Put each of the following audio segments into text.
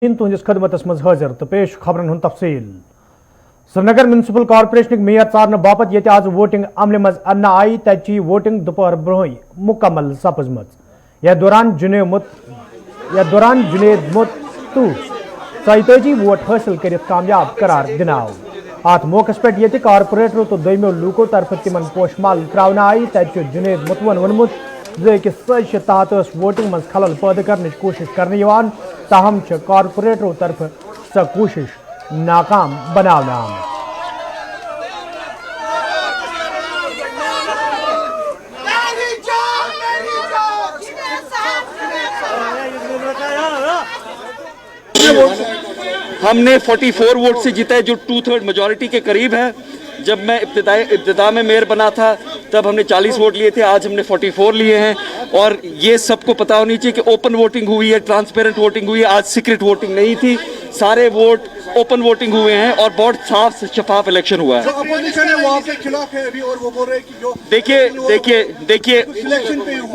तुहंदिस खदमतस मज हाजिर तो पेश खबरन हुन तफसील। श्रीनगर म्यूनिसिपल कॉर्पोरेशन मेयर चारन बापत ये आज वोटिंग अमल मज अन्न आई तथि वोटिंग दोपहर ब्रोह मुकम्मल सपजम। यह दौरान जुनेद मुत्तू 37 वोट हासिल कर कामयाब करार दिन आव। अत मौके पे ये कॉर्पोरेटरों तो दोमो लूको तरफ तिमन पोशमाल त्रावन आई तथि जुनेद मुत्तुन वोनमुत साजिश तहत वोटिंग मज खलल पैदा करने कोशिश करने ताहम कॉर्पोरेटरों तरफ स कोशिश नाकाम बनाना आमत। हमने 44 वोट से जीता है जो 2/3 मेजॉरिटी के करीब है। जब मैं इब्तिदा में मेयर बना था तब हमने 40 वोट लिए थे, आज हमने 44 लिए हैं। और ये सबको पता होनी चाहिए कि ओपन वोटिंग हुई है, ट्रांसपेरेंट वोटिंग हुई है, आज सीक्रेट वोटिंग नहीं थी, सारे वोट ओपन वोटिंग हुए हैं और बहुत साफ शफाफ इलेक्शन हुआ है। जो अपोजिशन है वो आपके खिलाफ है अभी और वो बोल रहे हैं कि जो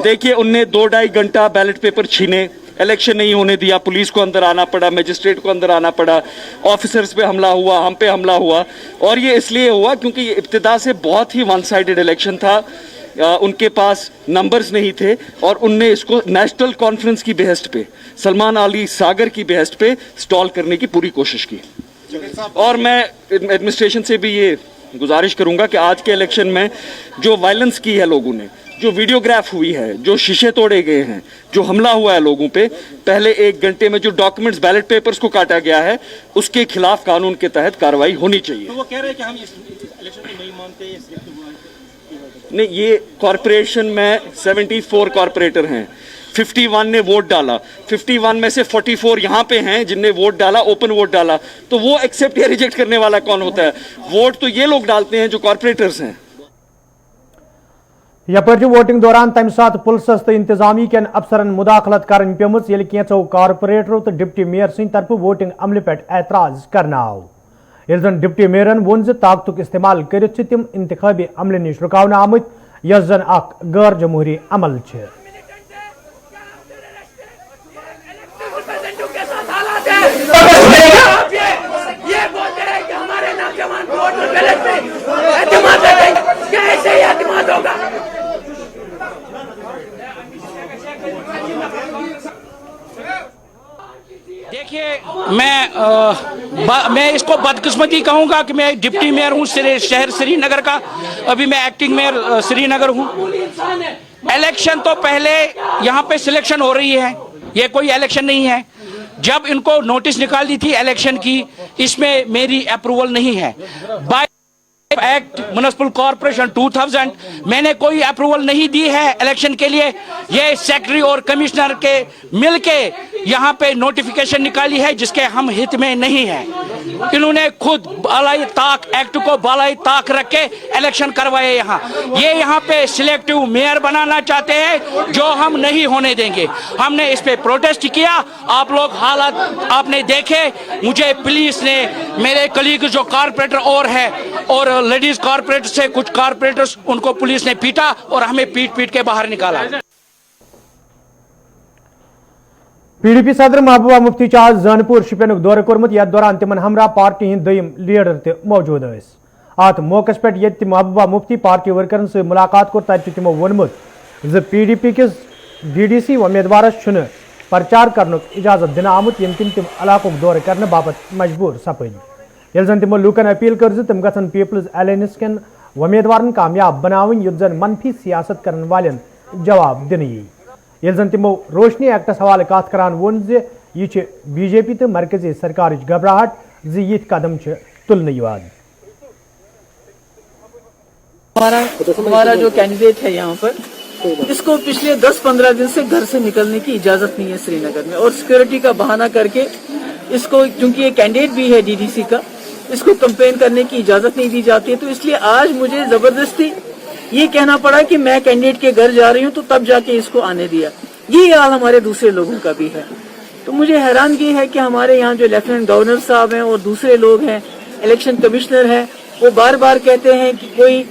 देखिए उनने 2-2.5 घंटा बैलेट पेपर छीने, इलेक्शन नहीं होने दिया, पुलिस को अंदर आना पड़ा, मजिस्ट्रेट को अंदर आना पड़ा, ऑफिसर्स पे हमला हुआ, हम पे हमला हुआ। और ये इसलिए हुआ क्योंकि ये इब्तिदा से बहुत ही वन साइडेड इलेक्शन था। उनके पास नंबर्स नहीं थे और उनने इसको नेशनल कॉन्फ्रेंस की बेहस्त पे, सलमान अली सागर की बेहस्त पे स्टॉल करने की पूरी कोशिश की। और मैं एडमिनिस्ट्रेशन से भी ये गुजारिश करूंगा कि आज के इलेक्शन में जो वायलेंस की है लोगों ने, जो वीडियोग्राफ हुई है, जो शीशे तोड़े गए हैं, जो हमला हुआ है लोगों पे, पहले 1 घंटे में जो डॉक्यूमेंट्स बैलेट पेपर्स को काटा गया है, उसके खिलाफ कानून के तहत कार्रवाई होनी चाहिए। तो वो कह रहे हैं कि हम इस इलेक्शन को नहीं मानते। नहीं, ये कॉर्पोरेशन में 74 कॉर्पोरेटर हैं, 51 ने वोट डाला, 51 में से 44 यहाँ पे हैं जिनने वोट डाला, ओपन वोट डाला। तो वो एक्सेप्ट या रिजेक्ट करने वाला कौन होता है? वोट तो ये लोग डालते हैं जो कॉर्पोरेटर्स हैं। यपर वोटिंग दौरान तम सात पुलिस तो इंतजामी कन अफसरन मुदाखलत कर पेमच ये कैंचो कॉर्पोरेटरों तो डिप्टी मेयर सद तरफ वोटिंग अमल पे एतराज करना आव। ये जन डिप्टी मेयरन वोन ताकतुक इस्तेमाल कर तिम इंतखाबी अमल नश रुकावन आमत यस जन अख गैर जमहूरी अमल छे। देखिए, मैं इसको बदकिस्मती कहूंगा कि मैं डिप्टी मेयर हूं शहर श्रीनगर का, अभी मैं एक्टिंग मेयर श्रीनगर हूं। इलेक्शन तो पहले यहां पे सिलेक्शन हो रही है, ये कोई इलेक्शन नहीं है। जब इनको नोटिस निकाली थी इलेक्शन की, इसमें मेरी अप्रूवल नहीं है। बाय एक्ट म्युनिसिपल कॉर्पोरेशन 2000 मैंने कोई अप्रूवल नहीं दी है इलेक्शन के लिए। ये सेक्रेटरी और कमिश्नर के मिलके यहाँ पे नोटिफिकेशन निकाली है जिसके हम हित में नहीं है। इन्होंने खुद बालाई ताक एक्ट को बालाई ताक रख के इलेक्शन करवाए। यहाँ पे सिलेक्टिव मेयर बनाना चाहते हैं जो हम नहीं होने देंगे। हमने इस पे प्रोटेस्ट किया, आप लोग हालात आपने देखे। मुझे पुलिस ने, मेरे कलीग जो कॉर्पोरेटर और है और लेडीज कॉर्पोरेटर से कुछ कॉर्पोरेटर्स, उनको पुलिस ने पीटा और हमें पीट के बाहर निकाला। PDP सदर महबूबा मुफ्ती आज जानपुर शिपिन दौर कोर्मुत। यथ दौरान तिमन हमरा पार्टी हिंद दोयम लीडर त मौजूद अस। अत मौके पे महबूबा मुफ्ती पार्टी वर्करन से मुलाकात कोर तत तिमो वोनमुत ज PDP किस DDC उम्मीदवारस छुन प्रचार करनुक इजाजत दिन आमुत यम तिम इलाकुक दौर करने बाबत मजबूर सपद। ये जन तिमो लूकन अपील कर तिम गन पीपल्स अलायंस कन उम्मीदवारन कामयाब बनावन युत जन मनफी सियासत करन वालन जवाब दिन यी। ये जन तिमो रोशनी एक्टस हवाले कत करान वोन यह BJP तो मरकजी सरकार घबराहट यिथ कदम तुलने यिवान। हमारा जो कैंडिडेट है यहाँ पर, इसको पिछले 10-15 दिन से घर से निकलने की इजाजत नहीं है श्रीनगर में, और सिक्योरिटी का बहाना करके इसको, क्योंकि ये कैंडिडेट भी है DDC का, इसको कंपेन करने की इजाजत नहीं दी जाती है। तो इसलिए आज मुझे जबरदस्ती ये कहना पड़ा कि मैं कैंडिडेट के घर जा रही हूँ, तो तब जाके इसको आने दिया। ये हाल हमारे दूसरे लोगों का भी है। तो मुझे हैरानगी है कि हमारे यहाँ जो लेफ्टिनेंट गवर्नर साहब हैं और दूसरे लोग हैं, इलेक्शन कमिश्नर हैं, वो बार बार कहते हैं कि कोई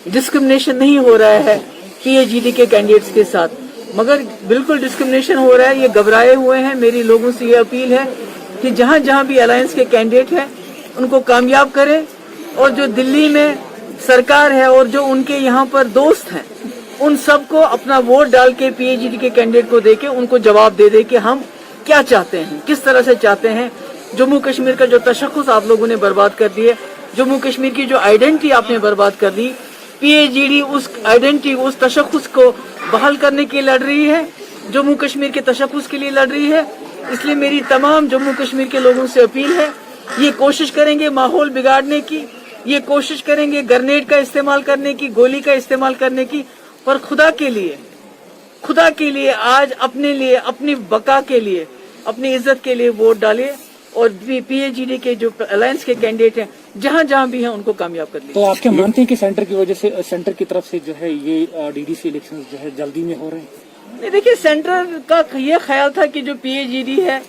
डिस्क्रिमिनेशन नहीं हो रहा है PAGD के कैंडिडेट्स के साथ, मगर बिल्कुल डिस्क्रिमिनेशन हो रहा है। ये घबराए हुए हैं। मेरी लोगों से ये अपील है कि जहां जहां भी अलायंस के कैंडिडेट हैं उनको कामयाब करें, और जो दिल्ली में सरकार है और जो उनके यहाँ पर दोस्त हैं उन सबको अपना वोट डाल के पीएचडी के कैंडिडेट को देके उनको जवाब दे कि हम क्या चाहते हैं, किस तरह से चाहते हैं। जम्मू कश्मीर का जो तशख्खुस आप लोगों ने बर्बाद कर दिए, जम्मू कश्मीर की जो आइडेंटिटी आपने बर्बाद कर दी, पीएचडी उस आइडेंटिटी उस तशख्खुस को बहाल करने के लिए लड़ रही है, जम्मू कश्मीर के तशख्खुस के लिए लड़ रही है। इसलिए मेरी तमाम जम्मू कश्मीर के लोगों से अपील है, ये कोशिश करेंगे माहौल बिगाड़ने की, ये कोशिश करेंगे ग्रेनेड का इस्तेमाल करने की, गोली का इस्तेमाल करने की, पर खुदा के लिए आज अपने लिए, अपनी बका के लिए, अपनी इज्जत के लिए वोट डालिए और पीएचडी के जो अलायंस के कैंडिडेट हैं जहां जहां भी हैं उनको कामयाब कर लीजिए। तो आप क्या मानते हैं कि सेंटर की वजह से, सेंटर की तरफ से जो है ये डीडीसी इलेक्शन जो है जल्दी में हो रहे हैं? नहीं, देखिए सेंटर का ये ख्याल था कि जो पीएचडी है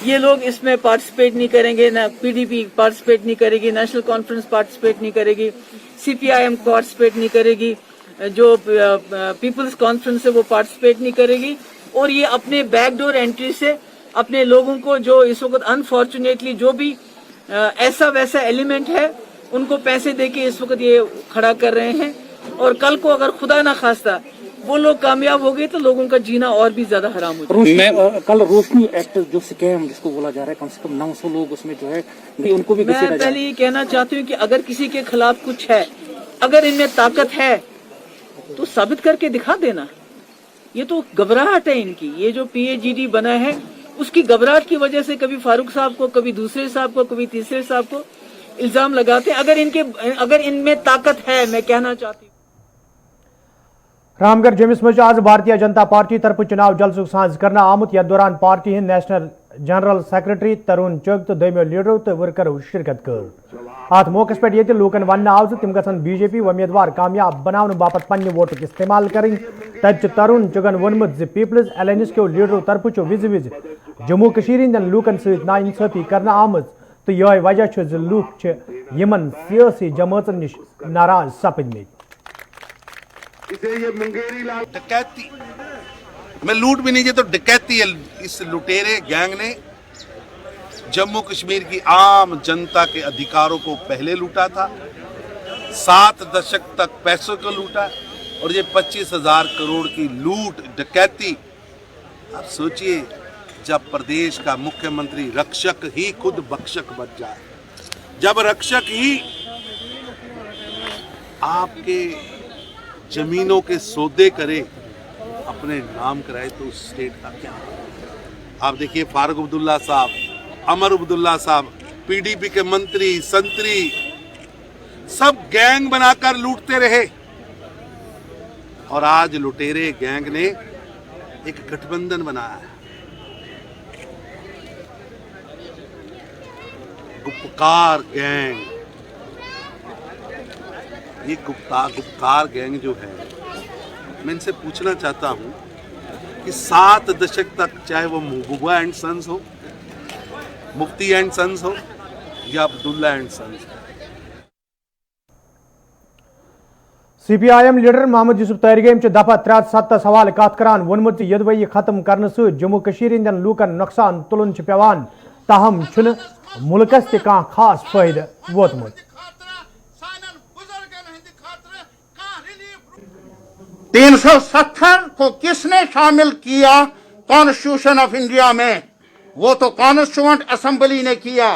ये लोग इसमें पार्टिसिपेट नहीं करेंगे, ना पीडीपी पार्टिसिपेट नहीं करेगी, नेशनल कॉन्फ्रेंस पार्टिसिपेट नहीं करेगी, सीपीआईएम पार्टिसिपेट नहीं करेगी, जो पीपल्स कॉन्फ्रेंस है वो पार्टिसिपेट नहीं करेगी, और ये अपने बैकडोर एंट्री से अपने लोगों को जो इस वक्त अनफॉर्चुनेटली जो भी ऐसा वैसा एलिमेंट है उनको पैसे देके इस वक्त ये खड़ा कर रहे हैं, और कल को अगर खुदा ना खास्ता वो लोग कामयाब हो गए तो लोगों का जीना और भी ज्यादा हराम हो जाएगा। कल रोशनी एक्ट जो स्कैम जिसको बोला जा रहा है, कम से कम 900 लोग उसमें जो है उनको भी मैं पहले ये कहना चाहती हूँ कि अगर किसी के खिलाफ कुछ है, अगर इनमें ताकत है तो साबित करके दिखा देना। ये तो घबराहट है इनकी, ये जो पीएचडी बना है उसकी घबराहट की वजह से कभी फारूक साहब को, कभी दूसरे साहब को, कभी तीसरे साहब को इल्जाम लगाते हैं। अगर इनमें ताकत है, मैं कहना चाहती हूँ। रामगढ़ जमिस मज आज भारतीय जनता पार्टी तरफ चुनाव जलसुक साज करना आमुत, यथ दौरान पार्टी हिंद national general secretary Tarun Chugh तो दमो लीडरों तो वर्करों शिरकत कर। अत मौके पे ये लूकन वन आव तिम गसन बीजेपी उम्मीदवार कामयाब बनाने बापत पन्ने वोटुक इस्तेमाल करें। तत तरुण चुगन वोनमुत ज पीपल्स अलायंस के लीडरों तरफ विज विज जम्मू कश्मीर हंदन लूकन सहित नाइंसाफी करना आमत, तो यह वजह ज लूक यमन सियासी जमातन निश नाराज सपदमित। डकैती में लूट भी नहीं है तो डकैती है। इस लुटेरे गैंग ने जम्मू कश्मीर की आम जनता के अधिकारों को पहले लूटा था, 7 दशक तक पैसों को लूटा, और ये 25,000 करोड़ की लूट डकैती। आप सोचिए जब प्रदेश का मुख्यमंत्री रक्षक ही खुद बख्शक बच जाए, जब रक्षक ही आपके जमीनों के सौदे करे, अपने नाम कराए, तो उस स्टेट का क्या? आप देखिए फारूक अब्दुल्ला साहब, अमर अब्दुल्ला साहब, पीडीपी के मंत्री संतरी सब गैंग बनाकर लूटते रहे, और आज लुटेरे गैंग ने एक गठबंधन बनाया है। गुप्तकार गैंग, ये गुप्तकार गैंग जो है, मैं इनसे पूछना चाहता हूं कि 7 दशक तक, चाहे वो महबूबा एंड सन्स हो, मुफ्ती एंड सन्स हो, या अब्दुल्ला एंड सन्स हो, सीपीआईएम लीडर मोहम्मद यूसुफ तरीगेम दफा 73 सवाल कत करान वोनमुत यदवई खत्म करने सहित जम्मू कश्मीर हंदन लूकन नुकसान तुलन पेवान, ताहम मुल्कस ते कहां खास फायदा वोतमुत। 370 को किसने शामिल किया कॉन्स्टिट्यूशन ऑफ इंडिया में? वो तो कॉन्स्टिट्यूएंट असेंबली ने किया।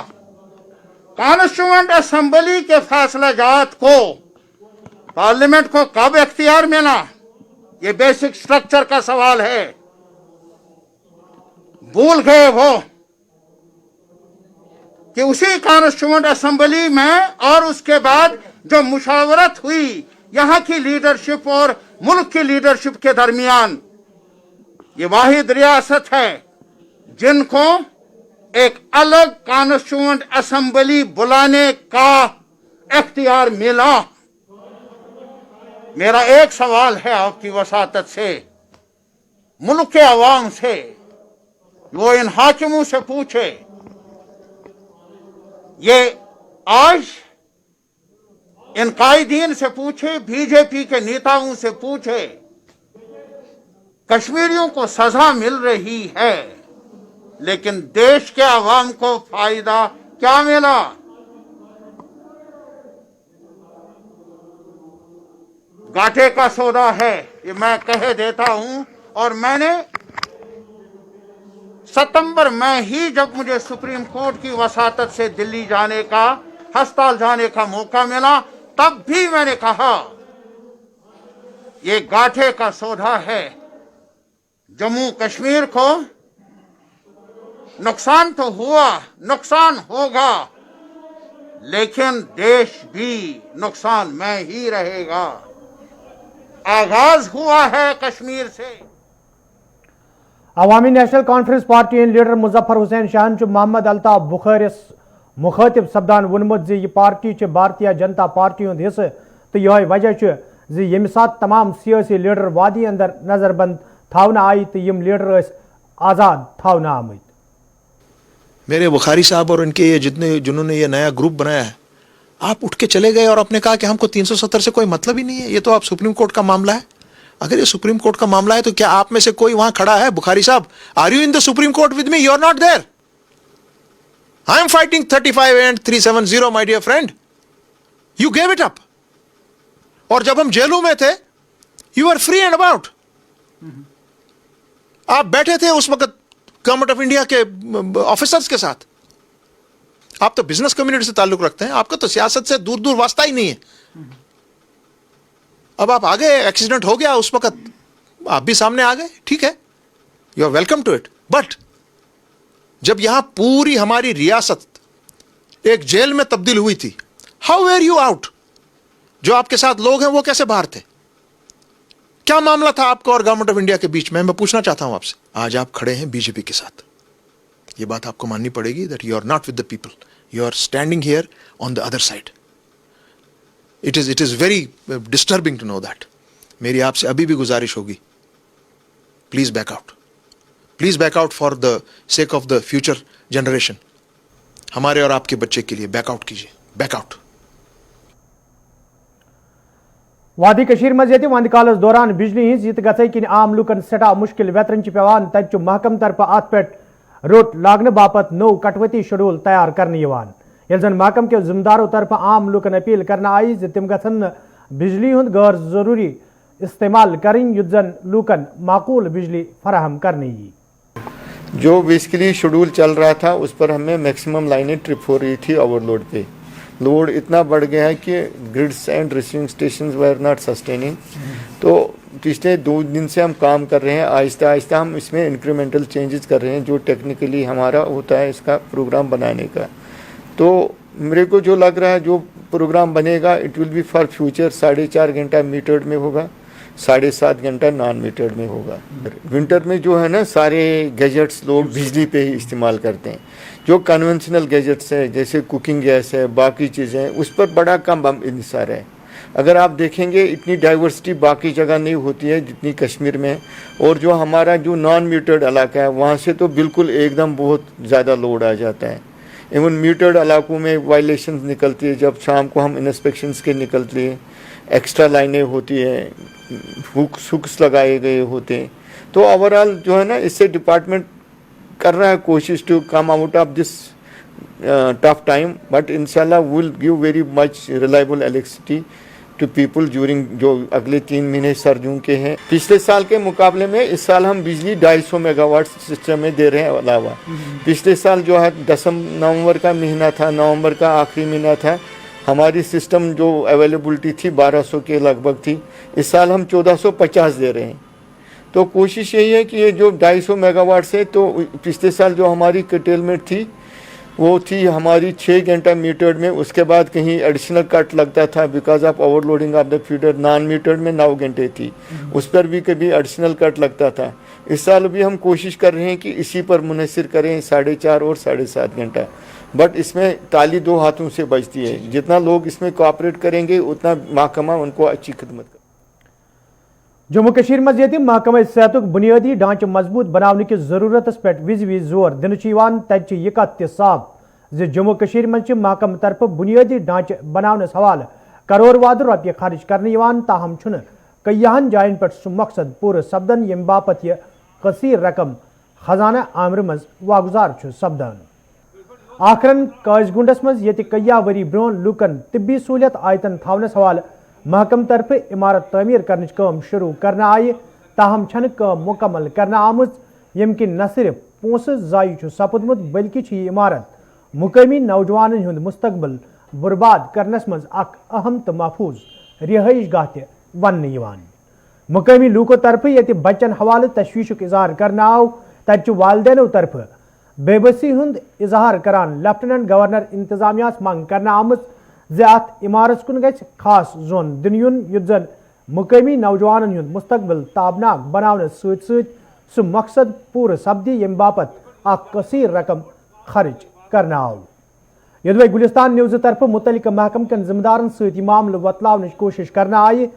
कॉन्स्टिट्यूएंट असेंबली के फैसलाजात को पार्लियामेंट को कब इख्तियार मिला? ये बेसिक स्ट्रक्चर का सवाल है। भूल गए वो कि उसी कॉन्स्टिट्यूएंट असेंबली में और उसके बाद जो मुशावरत हुई यहां की लीडरशिप और मुल्क की लीडरशिप के दरमियान, ये वाहिद रियासत है जिनको एक अलग कॉन्स्टिट्यूएंट असेंबली बुलाने का इख्तियार मिला। मेरा एक सवाल है आपकी वसातत से, मुल्क के अवाम से, वो इन हाकिमों से पूछे, ये आज इन कायदीन से पूछे, बीजेपी के नेताओं से पूछे, कश्मीरियों को सजा मिल रही है, लेकिन देश के आवाम को फायदा क्या मिला? घाटे का सौदा है, ये मैं कह देता हूं। और मैंने सितंबर में ही, जब मुझे सुप्रीम कोर्ट की वसातत से दिल्ली जाने का, हस्पताल जाने का मौका मिला, तब भी मैंने कहा ये घाटे का सौदा है। जम्मू कश्मीर को नुकसान तो हुआ, नुकसान होगा, लेकिन देश भी नुकसान में ही रहेगा। आगाज हुआ है कश्मीर से। Awami national conference party leader Muzaffar Hussain शाहन मोहम्मद अल्ताफ बुखारिस मुखातिब सपदान वोनमुत जी पार्टी भारतीय जनता पार्टी हुंद हिस्से तो यह वजह यम सात तमाम सियासी लीडर वादी अंदर नजरबंद थावना आई तो यम लीडर आज़ाद थावना आमत। मेरे बुखारी साहब और इनके ये जिन्होंने ये नया ग्रुप बनाया है, आप उठ के चले गए और आपने कहा कि हमको 370 से कोई मतलब ही नहीं है, ये तो आप सुप्रीम कोर्ट का मामला है। अगर ये सुप्रीम कोर्ट का मामला है तो क्या आप में से कोई वहां खड़ा है? बुखारी साहब, are you in the supreme court with me? You are not there. I am fighting 35 and 370 my dear friend, you gave it up. और जब हम जेलों में थे, you are free and about. आप बैठे थे उस वक्त गवर्नमेंट ऑफ इंडिया के ऑफिसर्स के साथ। आप तो बिजनेस कम्युनिटी से ताल्लुक रखते हैं, आपका तो सियासत से दूर दूर वास्ता ही नहीं है। अब आप आ गए, एक्सीडेंट हो गया, उस वक्त आप भी सामने आ गए, ठीक है, you are welcome to it. But जब यहां पूरी हमारी रियासत एक जेल में तब्दील हुई थी, हाउ वेर यू आउट? जो आपके साथ लोग हैं वो कैसे बाहर थे? क्या मामला था आपका और गवर्नमेंट ऑफ इंडिया के बीच में? मैं पूछना चाहता हूं आपसे। आज आप खड़े हैं बीजेपी के साथ, ये बात आपको माननी पड़ेगी that you are not with the people, you are standing here on the other side. It is very disturbing to know that. मेरी आपसे अभी भी गुजारिश होगी, please back out, please back out for the sake of the future generation. हमारे और आपके बच्चे के लिए बैक आउट कीजिए, बैक आउट। वादी कशीर मज ये वंद कालस दौरान बिजली हज यत गई कि आम लुकन सठा मुश्किल वेतरन पेवान, तत महकम तरफ अत पे रोट लागने बापत नौ कटवती शेड्यूल तैयार करने यह जन महकम के जिम्मेदारों तरफ आम लुकन अपील करना आई तिम गन बिजली हुंद गैर जरूरी इस्तेमाल करें युत जन लुकन माकूल बिजली फराहम करने। जो बेसिकली शेड्यूल चल रहा था उस पर हमें मैक्सिमम लाइनें ट्रिप हो रही थी ओवरलोड पे। लोड इतना बढ़ गया है कि grids and receiving stations were not sustaining. तो पिछले 2 दिन से हम काम कर रहे हैं, आहिस्ता आहिस्ता हम इसमें इंक्रीमेंटल चेंजेस कर रहे हैं जो टेक्निकली हमारा होता है इसका प्रोग्राम बनाने का। तो मेरे को जो लग रहा है जो प्रोग्राम बनेगा it will be for future. 4.5 घंटा मीटर्ड में होगा, 7.5 घंटा नॉन मीटर्ड में होगा। विंटर में जो है ना सारे गैजेट्स लोग बिजली पे ही इस्तेमाल करते हैं। जो कन्वेंशनल गैजेट्स है जैसे कुकिंग गैस है, बाकी चीज़ें, उस पर बड़ा कम इंसार है। अगर आप देखेंगे इतनी डाइवर्सिटी बाकी जगह नहीं होती है जितनी कश्मीर में। और जो हमारा जो नॉन मीटर्ड इलाका है वहाँ से तो बिल्कुल एकदम बहुत ज़्यादा लोड आ जाता है। इवन मीटर्ड इलाकों में वायलेशंस निकलती है, जब शाम को हम इंस्पेक्शंस के निकलती है, एक्स्ट्रा लाइनें होती है, हुक्स लगाए गए होते हैं। तो ओवरऑल जो है ना इससे डिपार्टमेंट कर रहा है कोशिश to come out of this tough time, but इंशाल्लाह will give very much reliable electricity to people during जो अगले 3 महीने सर्दियों के हैं। पिछले साल के मुकाबले में इस साल हम बिजली 250 मेगावाट सिस्टम में दे रहे हैं अलावा। पिछले साल जो है नवंबर का महीना था, नवंबर का आखिरी महीना था, हमारी सिस्टम जो अवेलेबिलिटी थी 1200 के लगभग थी। इस साल हम 1450 दे रहे हैं। तो कोशिश यही है कि ये जो 250 मेगावाट से, तो पिछले साल जो हमारी कटेलमेंट थी वो थी हमारी 6 घंटा मीटर्ड में, उसके बाद कहीं एडिशनल कट लगता था because of overloading of the feeder. Non metered में 9 घंटे थी, उस पर भी कभी एडिशनल कट लगता था। इस साल भी हम कोशिश कर रहे हैं कि इसी पर मुनहसर करें 4.5 और 7.5 घंटा। बट इसमें ताली 2 हाथों से बजती है, जितना लोग इसमें कोऑपरेट करेंगे उतना महकमा उनको अच्छी खिदमत कर। जम्मू कश्मीर मज ये महकमा सेहत बुनियादी ढांचे मजबूत बनाने की जरूरत पे विज विज जोर दिन तत यह कत साफ जम्मू कश्मीर मज महकम तरफ बुनियादी ढांचे बनाने हवाले करोड़ वाद रुपये खर्च करने ताहम कईहन जायन पे सह मकसद पूरे सपदन यम बापत यह कसीर रकम खजाना आमर मज वागुजार सपदान। आखरन काजगुंडस मज ये कया वरी ब्रो लूकन तिब्बी सहूलियत आयतन थावनस हवाले महकम तरफ इमारत तमीर करने काम शुरू करना आय, ताहम छन काम मुकम्मल करना आमुज यम कि न सिर्फ पोस जायु सपुदमुत बल्कि यह इमारत मुकामी नौजवान हुंद मुस्तकबिल बर्बाद करनस मज अख अहम तो महफूज रिहाइश गाह वन मुकामी लूको तरफ ये बच्चन हवाले तशवीशुक इजहार करना आव, तत वालदेनो तरफ बेबसी हुंद इजहार करान लेफ्टिनेंट गवर्नर इंतजामिया मंग करना आमत जे अत इमारत कुन गछ खास जोन दिन युत जन मुकामी नौजवान हुंद मुस्तकबिल ताबनाक बनाने सह मकसद पूर सपदी यम बापत कसीर रकम खर्च करना आव। यदि गुलिस्तान न्यूज़ तरफ मुतलिक महकम कन जिम्मेदारन सह मामल वतलावन कोशिश करना आय,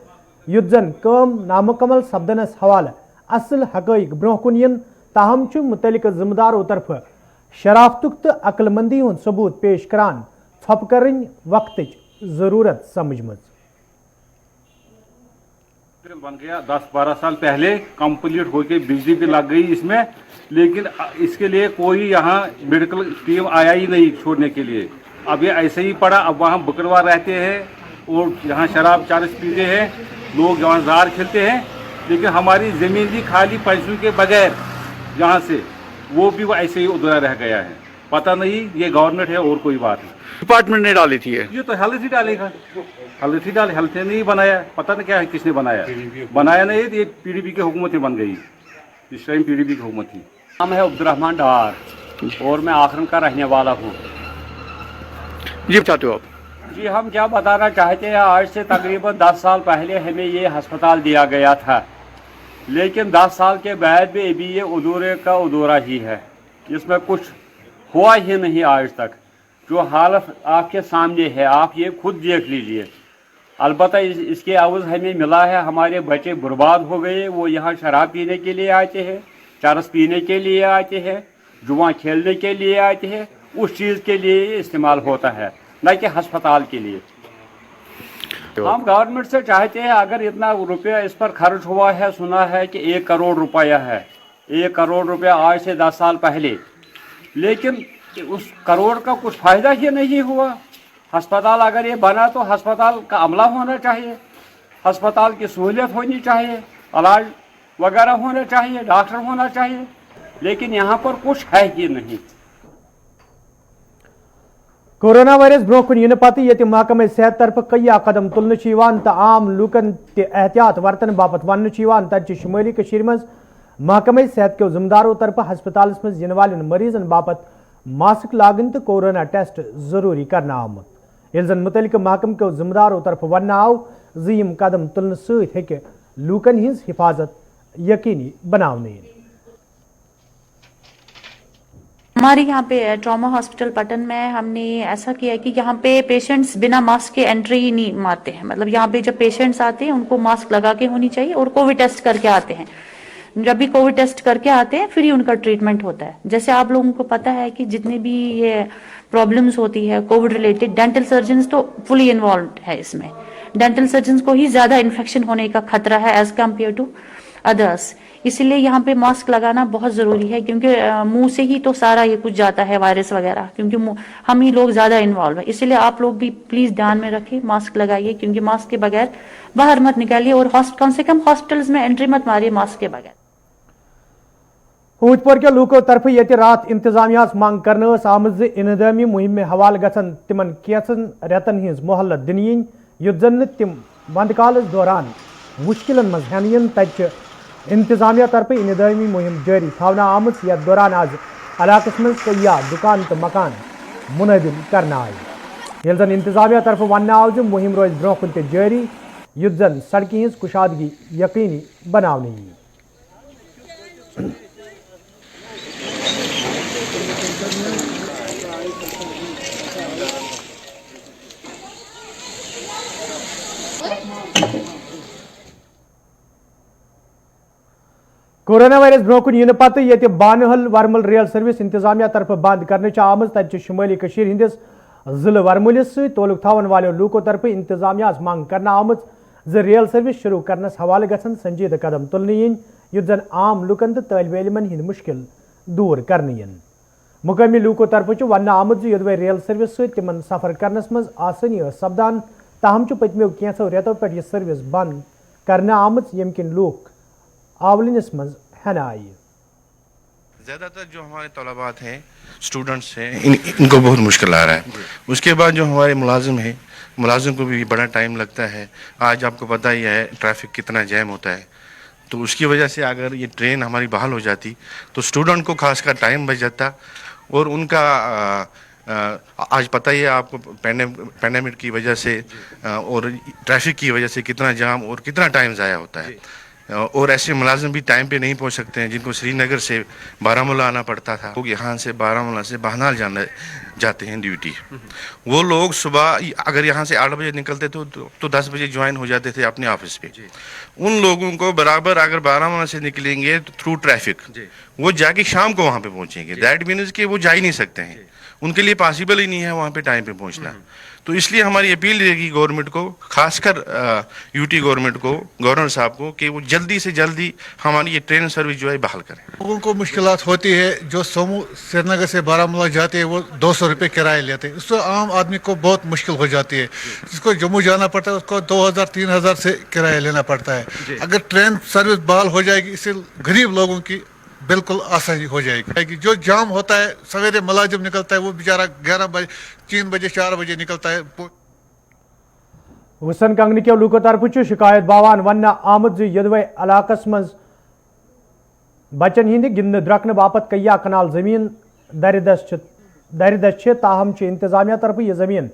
युत जन काम नामुकम्मल सपदनस हवाले असल हकैक ब्रोह कुन यन, ताहम मुतलिक जिम्मेदारों तरफ शराफतुक तो अक्लमंदी हुंद सबूत पेश करान थप करन वक्त जरूरत समझ मज। बन गया 10-12 साल पहले कंप्लीट होके बिजली भी लग गई इसमें, लेकिन इसके लिए कोई यहाँ मेडिकल टीम आया ही नहीं छोड़ने के लिए। अब ये ऐसे ही पड़ा। अब वहाँ बकरवा रहते हैं और यहाँ शराब चारस पीते हैं, लोग यहाँ जार खेलते हैं, लेकिन हमारी ज़मीन भी खाली पैसों के बगैर यहाँ से वो भी वो ऐसे ही उधरा रह गया है। पता नहीं ये गवर्नमेंट है और कोई बात है। डिपार्टमेंट ने डाली थी ये तो हेल्थ ही डालेगा, हेल्थ ही डाले, हेल्थ ने नहीं बनाया, पता नहीं क्या है किसने बनाया, बनाया नहीं। ये पीडीपी की हुकूमत ही बन गई, इस टाइम पीडीपी की हुकूमत थी। नाम है अब्दुर्रहमान डार और मैं आखरन का रहने वाला हूँ। जी चाहते हो आप? जी हम क्या बताना चाहते हैं, आज से तकरीबन 10 साल पहले हमें ये अस्पताल दिया गया था, लेकिन 10 साल के बाद भी अभी ये अधूरे का अधूरा ही है, इसमें कुछ हुआ ही नहीं आज तक। जो हालत आपके सामने है आप ये खुद देख लीजिए। अलबत्ता इसके अवज़ हमें मिला है, हमारे बच्चे बर्बाद हो गए। वो यहाँ शराब पीने के लिए आते हैं, चरस पीने के लिए आते हैं, जुआ खेलने के लिए आते हैं, उस चीज़ के लिए ये इस्तेमाल होता है, न कि अस्पताल के लिए। हम गवर्नमेंट से चाहते हैं अगर इतना रुपया इस पर खर्च हुआ है, सुना है कि 1 करोड़ रुपया है, 1 करोड़ रुपया आज से 10 साल पहले, लेकिन उस करोड़ का कुछ फ़ायदा ही नहीं हुआ। अस्पताल अगर ये बना तो अस्पताल का अमला होना चाहिए, अस्पताल की सहूलियत होनी चाहिए, इलाज वगैरह होना चाहिए, डॉक्टर होना चाहिए, लेकिन यहाँ पर कुछ है ही नहीं। कोरोना वायरस ब्रोह कुन इन पत ये महकमे सेहत तरफ कया कदम तुलने तो आम लूकन एहतियात वर्तन बापत वन तत शुमाली कशीर मज महकमे सेहत के जिम्मेदारों तरफ हस्पताल मज इन वाल मरीजन बापत मास्क लागन तो कोरोना टेस्ट जरूरी करना आमुत। ये जन मुतलिक महकम के जिम्मेदारों तरफ वन आव यम कदम तुलने सत्य लूकन हिंज हिफाजत यकीनी बनाने। हमारे यहाँ पे ट्रॉमा हॉस्पिटल पटन में हमने ऐसा किया कि यहाँ पे पेशेंट्स बिना मास्क के एंट्री ही नहीं मारते हैं। मतलब यहाँ पे जब पेशेंट्स आते हैं उनको मास्क लगा के होनी चाहिए और कोविड टेस्ट करके आते हैं। जब भी कोविड टेस्ट करके आते हैं फिर ही उनका ट्रीटमेंट होता है। जैसे आप लोगों को पता है कि जितने भी ये प्रॉब्लम्स होती है कोविड रिलेटेड, डेंटल सर्जन्स तो फुली इन्वॉल्व है इसमें। डेंटल सर्जन्स को ही ज्यादा इन्फेक्शन होने का खतरा है एज कम्पेयर टू अदर्स। इसीलिए यहाँ पे मास्क लगाना बहुत जरूरी है, क्योंकि मुंह से ही तो सारा ये कुछ जाता है वायरस वगैरह, क्योंकि हम ही लोग ज्यादा इन्वॉल्व है। इसीलिए आप लोग भी प्लीज ध्यान में रखें, मास्क लगाइए, क्योंकि मास्क के बगैर बाहर मत निकालिए और कम से कम हॉस्पिटल्स में एंट्री मत मारिए मास्क के बगैर। पूंछपुर के लूको तरफ ये रात इंतजामिया मांग कर आमज इनदामी मुहिम में हवाल गसन तिमन कैसन रेतन हज मोहलत दिन युत जन तिम वंद दौरान मुश्किल मज हेन तत इंतजामिया तरफ इनदामी मुहिम जारी थवना आमत। यथ दौरान आज इलाकस मज कया दुकान तो मकान मुनदिम करना आय। ये जन इंतजामिया तरफ वन आव मुहिम रोज ब्रोह कुन जारी युत जन सड़की हज कुशादगी यकीनी बनाने। कोरोना वायरस ब्रोह कुन इन पत ये बानहल वर्मल रेल सर्विस इंतजामिया तरफ बंद करने आमज। तत शुमाली कशीर हिंदिस जिले वर्मलिस तोलुक थवन वाले लूको तरफ इंतजामिया मांग करना आमज रेल सर्विस शुरू करनस हवाले गसन संजीद कदम तुलने युत जन आम लुकन तो तालिब इलमन हिंद मुश्किल دور کرنے ین مقامی لوکو طرف ون آمت یدوے ریل سروس تمن سفر کرنس مز آسانی سپدان تاہم پتمو کینسو ریتو پہ یہ سروس بند کرنا آمت یم کن لوک آولنس مز ہن آئی. زیادہ تر جو ہمارے طلبات ہیں اسٹوڈنٹس ہیں ان کو بہت مشکل آ رہا ہے. اس کے بعد جو ہمارے ملازم ہیں ملازم کو بھی بڑا ٹائم لگتا ہے. آج آپ کو پتہ ہی ہے ٹریفک کتنا جیم ہوتا ہے, تو اس کی وجہ سے اگر یہ ٹرین ہماری بحال ہو جاتی تو اسٹوڈنٹ کو خاص کر ٹائم بچ جاتا, اور ان کا آج پتہ ہی ہے آپ کو پینڈیمک کی وجہ سے اور ٹریفک کی وجہ سے کتنا جام اور کتنا ٹائم ضائع ہوتا ہے. اور ایسے ملازم بھی ٹائم پہ نہیں پہنچ سکتے ہیں جن کو سری نگر سے بارہمولہ آنا پڑتا تھا. لوگ یہاں سے بارہمولہ سے بہنال جاتے ہیں ڈیوٹی. وہ لوگ صبح اگر یہاں سے 8 بجے نکلتے تو 10 بجے جوائن ہو جاتے تھے اپنے آفس پہ. ان لوگوں کو برابر اگر بارہمولہ سے نکلیں گے تھرو ٹریفک وہ جا کے شام کو وہاں پہ پہنچیں گے. دیٹ مینز کہ وہ جا ہی نہیں سکتے ہیں, ان کے لیے پاسبل ہی نہیں ہے وہاں پہ ٹائم پہ پہنچنا. تو اس لیے ہماری اپیل رہے گی گورنمنٹ کو, خاص کر یو ٹی گورنمنٹ کو, گورنر صاحب کو, کہ وہ جلدی سے جلدی ہماری یہ ٹرین سروس جو ہے بحال کریں. لوگوں کو مشکلات ہوتی ہے. جو سومو سری نگر سے بارہمولہ جاتے ہیں وہ 200 روپے کرایہ لیتے ہیں. اس سے عام آدمی کو بہت مشکل ہو جاتی ہے. جس کو جموں جانا پڑتا ہے اس کو 2000-3000 سے کرایہ لینا پڑتا ہے. اگر ٹرین سروس بحال ہو جائے گی اس سے غریب لوگوں کی بالکل آسانی ہو جائے گی. جو جام ہوتا ہے سویرے ملازم نکلتا ہے وہ بیچارہ 11 بجے 3 بجے 4 بجے نکلتا ہے. وسن کنگنہ کیو لوکو طرف شکایت باوان ون آمت یدوے علاقس مز بچن ہند گند درکن باپت کیا کنال زمین دردش تاہم انتظامیہ طرف یہ زمین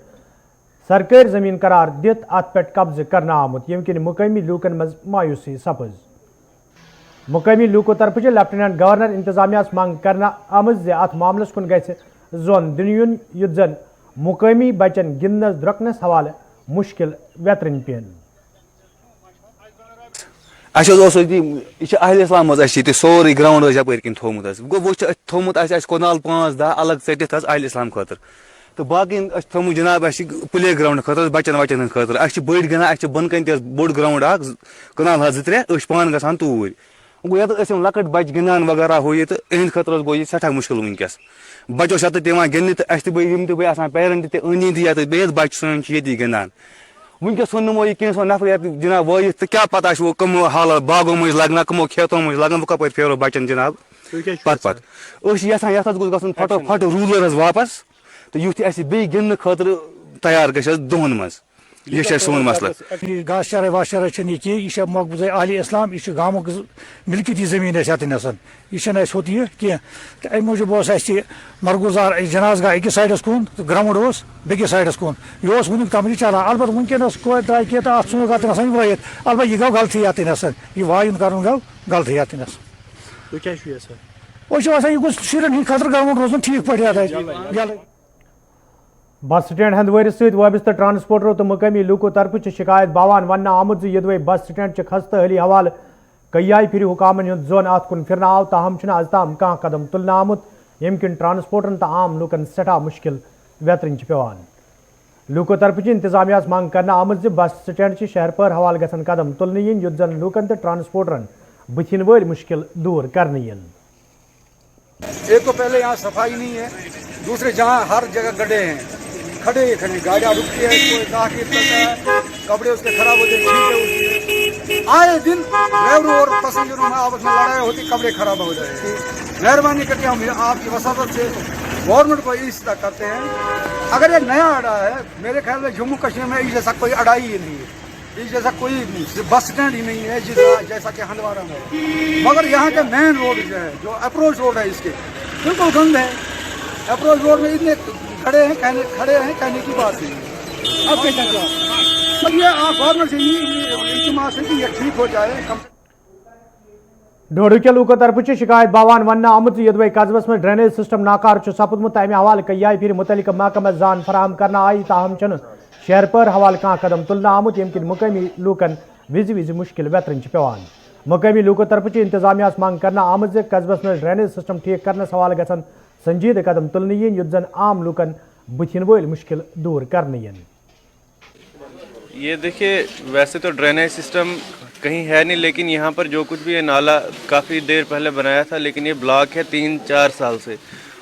سرکاری زمین قرار دت ات پہ قبضہ کرنا آمت یم کن مقامی لوکن مز مایوسی سپز. مقامی لوکو طرف لیفٹیننٹ گورنر انتظامیہ منگ کرنا آمت ات معاملس کن گھس زون دن یون یت زن مقامی بچن گندنس درکنس حوالہ مشکل ویترن پین. یہ اہل اسلام مز سوری گراؤنڈ یپر کن تھومت گو وہ تھومت کنال 5-10 الگ ژٹتھ اہل اسلام خاطر, تو باقی تھومت جناب پلے گراؤنڈ خاطر بچن وچن ہند خاطر. بڑ گنان بن کن بوڑ گراؤنڈ کنال 2-3 پان گھان توٗرۍ. گو یت لکٹ بچ گندان وغیرہ ہو یہ تو اہند خاطر گو یہ سٹھا مشکل ونکس. بچوس یت دِوان گندنہِ تہٕ اَسہِ تہِ بٲے آسان پیرنٹ تہِ أنٛدۍ أنٛدۍ یتھ بیٚیہِ بچہِ سٲنۍ چھِ ییٚتی گندان. ونکس ژھُن نمو یہ کینٛژھو نفر یت جناب وٲیِتھ تہٕ کیٛاہ پتہ وہ کمو حالات باغو مٔنٛزۍ لگنا کمو کھیتو مٔنٛزۍ لگنا بہٕ کپٲرۍ پھیرو بچن جناب. پتہٕ أسۍ یژھان یتھ گوٚژھ گژھُن پھٹوپھٹ روٗلر حظ واپس تہٕ یُتھ اَسہِ بیٚیہِ گِنٛدنہٕ خٲطرٕ تیار گژھِ حظ دۄہن منٛز. یہ سون مسئلہ گاس چرٲے واس چرٲے چھنہٕ یہ کینٛہہ. یہ چھِ مقبوضہ اہل اسلام. یہ گامُک ملکیتی زمین یتن یہ چھنہٕ اَسہِ ہوٚت یہِ کینٛہہ. تہٕ امہِ موٗجوٗب اوس اَسہِ مرگوزار جناز گاہ أکِس سایڈس کُن تہٕ گراوُنٛڈ اوس بیٚکِس سایڈس کُن. یہِ اوس وُنیُک تام یہِ چلان. البتہ ونکیٚنس کورِ درٛاے کینٛہہ تہٕ اتھ ژھُنُکھ اتنس وٲیِتھ. البتہ یہِ گوٚو غلطی یتنس. یہِ وایُن کرُن گوٚو غلطی یتنس. أسۍ چھِ یژھان یہِ گوٚژھ شُرٮ۪ن ہٕنٛدِ خٲطرٕ گراوُنٛڈ روزُن ٹھیٖک پٲٹھۍ یلے. بس سٹینڈ ہندوار ست وابستہ ٹرانسپورٹرو تو مقامی لوکو طرف شکایت باوان ون آمت یدوے بس سٹینڈ چہ خستہ حالی حوالہ کئی پھر حکامن ہند زون ات کن پھرنا آو تاہم از تام کھانا قدم تلنا آمت یم کن ٹرانسپورٹرن تو عام لوکن سٹھا مشکل ویترن پیوان. لوکو طرف انتظامیہ منگ کرنا آمت بس سٹینڈ شہر پور حوالہ گھن قدم تلنے ین یت زن لوکن تو ٹرانسپورٹرن بتھن ول مشکل دور کرنے ین. ایک تو پہلے یہاں صفائی نہیں ہے, دوسرے جہاں ہر جگہ گڈھے ہیں کھڑے گاڑیاں رکتی ہے, کوئی تاخیر کرتا ہے, کپڑے اس کے خراب ہوتے ہیں, چھینٹیں ہوتی ہیں. آئے دن ڈرائیوروں اور پیسنجروں میں آپس میں لڑائی ہوتی, کپڑے خراب ہو جائے. مہربانی کر کے ہم آپ کی وساطت سے گورنمنٹ کو اس طرح کرتے ہیں, اگر یہ نیا اڈا ہے میرے خیال میں جموں کشمیر میں اس جیسا کوئی اڈا ہی نہیں ہے, اس جیسا کوئی بس اسٹینڈ ہی نہیں ہے جیسا کہ ہندوارہ میں. مگر یہاں کے مین روڈ جو ہے, جو اپروچ روڈ ہے اس کے بالکل گند ہے. اپروچ روڈ میں اتنے کھڑے ہیں کہنے کی بات نہیں. اب کیا یہ آپ گورنمنٹ سے التماس ہے کہ یہ ٹھیک ہو جائے. ڈوڈو کے لوکو طرف شکایت باوان ون آمت یدوے قصبس میں ڈرینیج سسٹم ناکار سپدمت امہ حوالہ کئی پھر متعلقہ محکمہ زان فراہم کرنا آئی تاہم چھ شہر پور حوالہ کھانا قدم تلنا آمت یم کن مقامی لوکن وز مشکل ویترن پیوان. مقامی لوکو طرف انتظامیہ منگ کرنا آمت قصبس میں ڈرینیج سسٹم ٹھیک کرنس حوالہ گھن سنجیدہ قدم تلنے ین یت زن عام لوکن بتھن ول مشکل دور کرنے ین. ये देखिए, वैसे तो ड्रेनेज सिस्टम कहीं है नहीं, लेकिन यहाँ पर जो कुछ भी है नाला काफ़ी देर पहले बनाया था, लेकिन ये ब्लॉक है 3-4 साल से,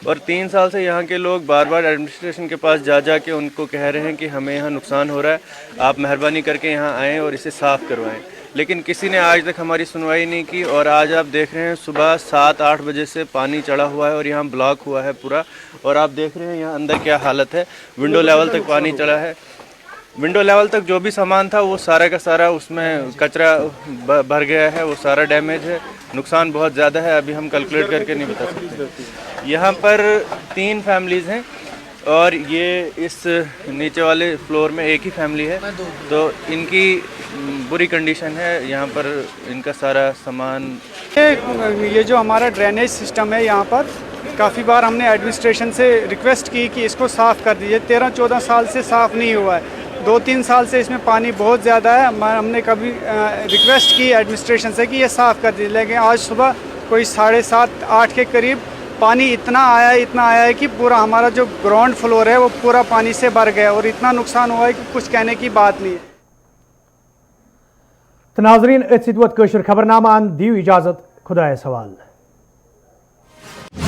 और 3 साल से यहाँ के लोग बार बार एडमिनिस्ट्रेशन के पास जा के उनको कह रहे हैं कि हमें यहाँ नुकसान हो रहा है, आप मेहरबानी करके यहाँ आएँ और इसे साफ़ करवाएं, लेकिन किसी ने आज तक हमारी सुनवाई नहीं की। और आज आप देख रहे हैं सुबह 7-8 बजे से पानी चढ़ा हुआ है और यहाँ ब्लॉक हुआ है पूरा, और आप देख रहे हैं यहाँ अंदर क्या हालत है, विंडो लेवल तक पानी चढ़ा है, विंडो लेवल तक जो भी सामान था वो सारा का सारा उसमें कचरा भर गया है, वो सारा डैमेज है, नुकसान बहुत ज़्यादा है, अभी हम कैलकुलेट करके नहीं बता सकते। यहाँ पर 3 फैमिलीज़ हैं और ये इस नीचे वाले फ्लोर में एक ही फैमिली है, तो इनकी बुरी कंडीशन है, यहाँ पर इनका सारा सामान। ये जो हमारा ड्रेनेज सिस्टम है यहाँ पर, काफ़ी बार हमने एडमिनिस्ट्रेशन से रिक्वेस्ट की कि इसको साफ़ कर दीजिए, 13-14 साल से साफ़ नहीं हुआ है, 2-3 साल से इसमें पानी बहुत ज़्यादा है। हमने कभी रिक्वेस्ट की एडमिनिस्ट्रेशन से कि ये साफ़ कर दीजिए, लेकिन आज सुबह कोई 7:30-8 के करीब पानी इतना आया है कि पूरा हमारा जो ग्राउंड फ्लोर है वो पूरा पानी से भर गया, और इतना नुकसान हुआ है कि कुछ कहने की बात नहीं है। तो नाज़रीन, खबरनामा दियो इजाज़त, खुदा सवाल।